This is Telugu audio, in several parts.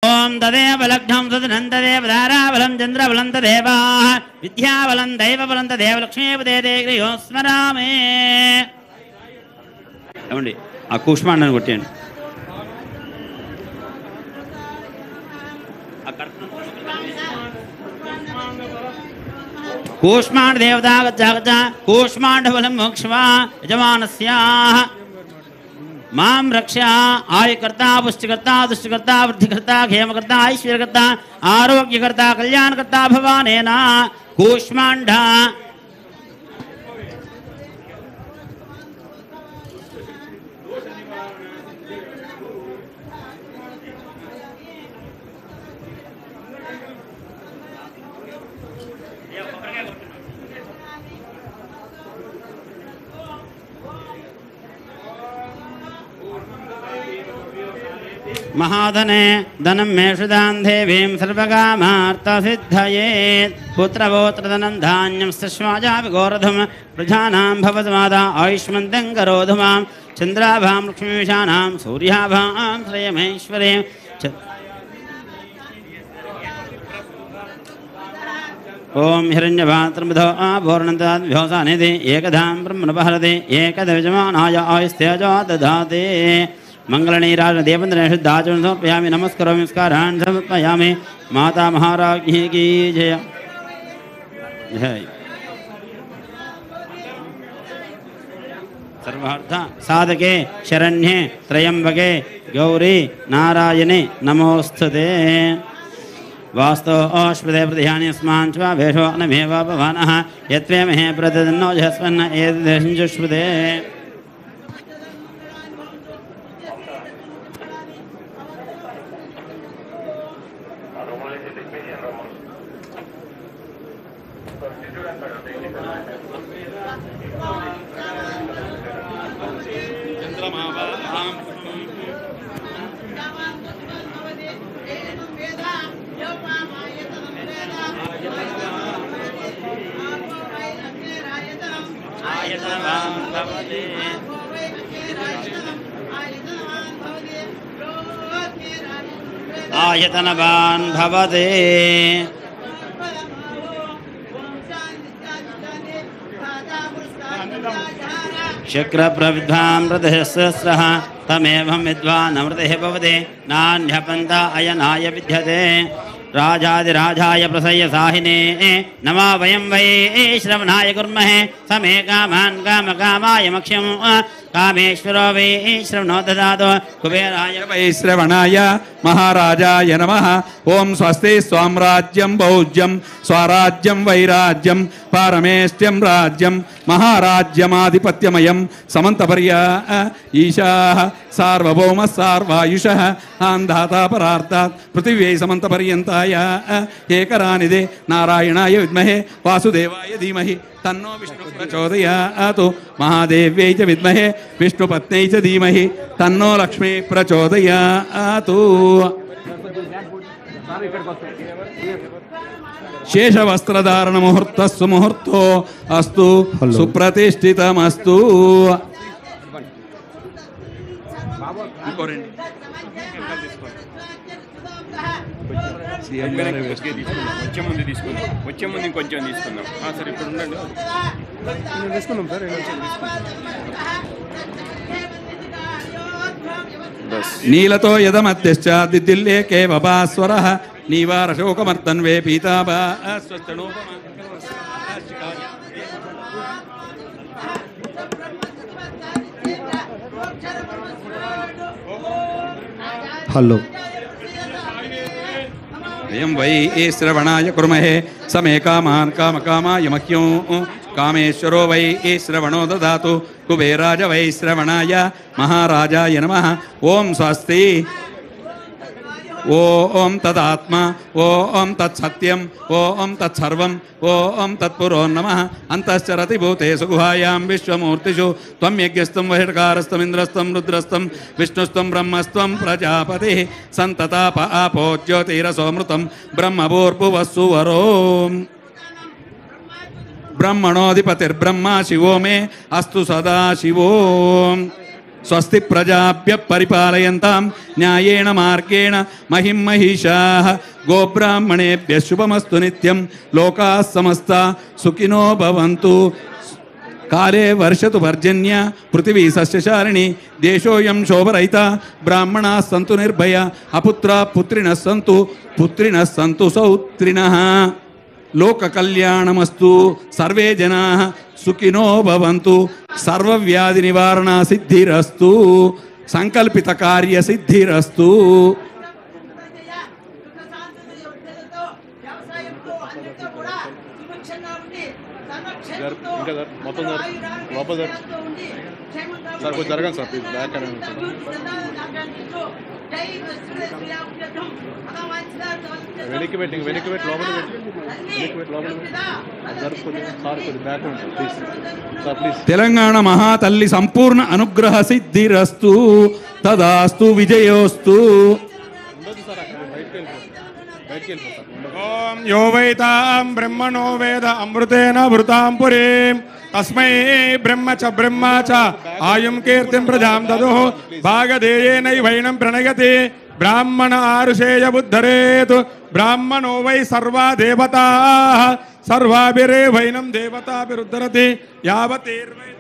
ओम तदेव लग्नं तदनं तदेव धाराबलं चन्द्रबलं तदेव विद्याबलं दैवबलं तदेव लक्ष्मीपते गृहो स्मरामे ఏమండి ఆ కూష్మాండని కొట్టండి కూష్మాండ దేవతా గచ్చ కూష్మాండబలం మోక్షవా యజమానస్యాః मां रक्षा आयकर्ता पुष्टिकर्ता दुष्टिकर्ता वृद्धिकर्ता क्षेमकर्ता ऐश्वर्यकर्ता आरोग्यकर्ता कल्याणकर्ता भवानेन कूष्मांडा महाधने धनं मेषुदां देवीं सर्वकामार्थसिद्धये पुत्रपौत्रधनं धान्यं सश्वाजापि गोरधं प्रजानां भवतमादा आयुष्मन्तं करोधुमां चन्द्राभां लक्ष्मीशानां सूर्याभां श्रयमेश्वरे ओम हिरण्यभात्रमधो पूर्णन्ताद्भ्योसानिधि एकधां ब्रह्मणपहरति एकदविजमानाय आयुस्तेजो दधाति मंगलनीराजन देवेंद्र शुद्धाचरण समर्पयामि नमस्करोमि नमस्कारान् समर्पयामि माता महाराज्ञी की जय जय सर्वार्थ साधके शरण्ये त्र्यंबके गौरी नारायणे नमोस्तुते वास्तो अश्वते प्रतिहानि अस्मान् च भेषो अनमेव भवानः यत्वेमहे प्रदन्नो जस्वन्न एतद्देशञ्जुष्वते आयतनवान् भवते शक्रप्रविद्वां मृतसहस्रः तमेवं विद्वान् अमृतः भवते नान्यपन्था अयनाय विद्यते राजाधिराजाय प्रसय्य साहिने नमा वयं वै श्रवणाय कुर्महे समे कामान् कामकामाय मक्ष्यं कामेश्वरो वै श्रवणो ददातु कुबेराय वै श्रवणाय महाराजाय नमः ओम स्वस्ति स्वाम्राज्यं भौज्यं स्वराज्यं वैराज्यं पारमेष्ट्यं राज्यं महाराज्यमाधिपत्यमयं समन्तपर्या ईशाः सार्वभौमः सार्वायुषः आन्धाता परार्तात् पृथिव्यै समन्तपर्यन्ताय एकरानिधे नारायणाय विद्महे वासुदेवाय धीमहि तन्नो विष्णुः प्रचोदयात् महादेव्यै च विद्महे विष्णुपत्न्यै च धीमहि तन्नो लक्ष्मी प्रचोदयात् शेषवस्त्रधारण मुहूर्तः सुमुहूर्तो अस्तु सुप्रतिष्ठितमस्तु వచ్చే ముందు ఇంకొంచెం తీసుకుందాం సరే ఇప్పుడు ఉండండి తీసుకున్నాం సార్ नीलतो यदमध्यश्च दिल्लेके वभास्वरः नीवारशोकमर्तन्वे पीताभा हलो वयं वै श्रवणाय कुर्महे समे कामान् कामकामाय मह्यं कामेश्वरो वै श्रवणो ददातु कुबेराज वै श्रवणाय महाराजाय नमः ओम स्वस्ति ओम तदात्मा ओम तत्सत्यम ओम तत्सर्वम ओम तत्पुरो नमः अंतश्चरति भूतेषु गुहायां विश्वमूर्तिषु त्वं यज्ञस्तं वहिर्कारस्तं इंद्रस्तं रुद्रस्तं विष्णुस्तं ब्रह्मस्तं प्रजापतिः सन्तताप आपो ज्योतिरसोमृतं ब्रह्मभूर्भुवस्सुवरो ब्रह्मणोऽधिपतिर्ब्रह्मा शिवो मे अस्तु सदा शिवो స్వస్తి ప్రజాభ్య పరిపాలయంతాం న్యాయేణ మార్గేణ మహిం మహిషాః గోబ్రాహ్మణేభ్య శుభమస్తు నిత్యం లోకాః సమస్తా సుఖినో భవంతు కాలే వర్షతు పర్జన్య పృథివీ సస్యశాలిని దేశోయం శోభరహిత బ్రాహ్మణాః సంతు నిర్భయ అపుత్రా పుత్రిణః సంతు సౌత్రిణః లోక కళ్యాణమస్తు సర్వే జనాః సుఖినో భవంతు సర్వవ్యాధి నివారణ సిద్ధిరస్తు సంకల్పిత కార్య సిద్ధిరస్తు. మొత్తం లోపల సార్ కొంచెం జరగండి సార్ ప్లీజ్ బ్యాక్ వెనక్కి పెట్టి లోపల జరుపుకొని సార్ కొంచెం back sir please sir please. Telangana మహాతల్లి సంపూర్ణ అనుగ్రహ సిద్ధిరస్తు తదాస్తు విజయోస్తు. ఓం యో వైతాం బ్రహ్మణో వేద అమృతేన భృతాం పురీం తస్మై బ్రహ్మ చ ఆయుం కీర్తిం ప్రజాం దదుః భాగధేయేనైవైనం ప్రణయతి బ్రాహ్మణ ఆరుషేయ బుద్ధరేతు బ్రాహ్మణో వై సర్వా దేవతాః సర్వాభిరేవైనం దేవతాభిరుద్ధరతి యావతేర్వై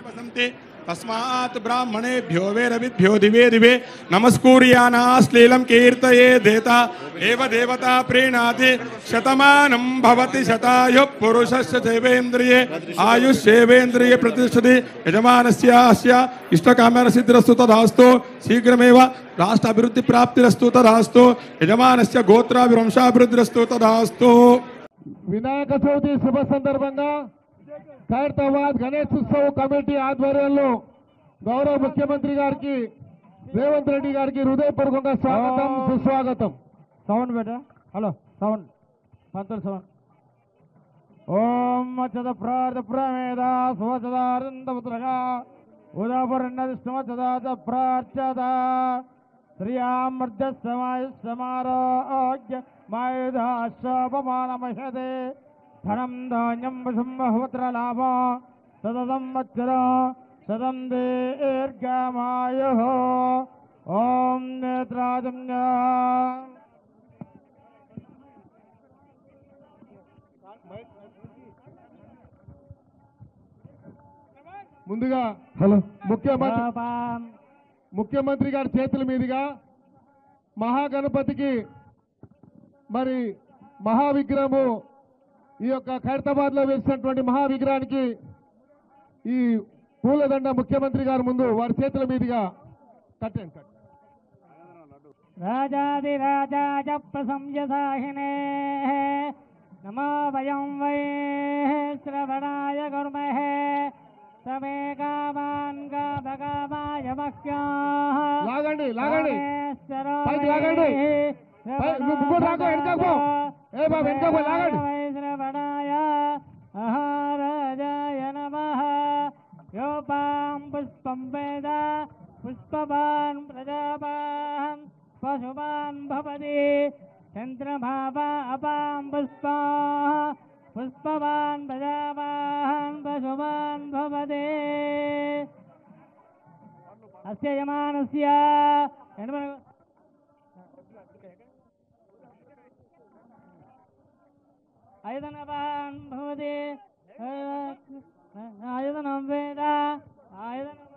వసంతి తస్మాత్ బ్రాహ్మణేభ్యో వేదవిద్భ్యో దివే దివే నమస్కూర్యానాశ్లీలం కీర్తయే దేత ఏవ దేవతా ప్రీణాతి శతమానం భవతి శతాయు పురుషస్య దేవేంద్రియే ఆయుష్యేవేంద్రియే ప్రతిష్టతి యజమానస్య అస్య ఇష్టకామ్యన సిద్ధిరస్తు తదాస్తు శీఘ్రమేవ రాష్ట్ర అభివృద్ధి ప్రాప్తిరస్తు తదాస్తు యజమానస్య గోత్రాభివంశాభివృద్ధిరస్తు తదాస్తు. వినాయక చవితి శుభ సందర్భంగా ఖైరతాబాద్ గణేష్ ఉత్సవ్ కమిటీ ఆధ్వర్యంలో గౌరవ ముఖ్యమంత్రి గారికి రేవంత్ రెడ్డి గారికి హృదయపూర్వకంగా స్వాగతం సుస్వాగతం. సౌండ్ బేటా, హలో సౌండ్ పంతులు సౌండ్. ఓం మచ్చద ప్రార్థ ప్రమేద సువచదారందపుత్రగా ఉదాపరణదిష్టమచదాచ ప్రార్చద శ్రియామర్జస్సమాయుస్సమారోగ్య మాయుధాశ్వపమానమహదే ధనం ధాన్యం వసుంబహుత్రలాభ సదం వత్సర సదం దీర్ఘమాయుః. ఓం నేత్రాజన్య ముందుగా హలో ముఖ్యమంత్రి గారి చేతుల మీదుగా మహాగణపతికి మరి మహావిగ్రహము ఈ యొక్క ఖైరతాబాద్ లో వేసినటువంటి మహావిగ్రహానికి ఈ పూలదండ ముఖ్యమంత్రి గారు ముందు వారి చేతుల మీదుగా కట్టండి. రాజాదిరాజాజ ప్రశంససాహినే నమో వయం వై శ్రవణాయ కుర్మహే సమే కామాన్ కామకామాయ మహ్యాః. లాగండి లాగండి పైకి లాగండి, లాగండి. శ్రవణాయ మహారాజాయ నమః. యోపాం పుష్పం వేద పుష్పవాన్ ప్రజావాన్ పశువాన్ భవతి చంద్రమావా అపాం పుష్పా పుష్పవాన్ ప్రజావాన్ పశువాన్ భవతి. అస్య యమానస్య आयतनवान् भवति आयतनं वेद आयतनं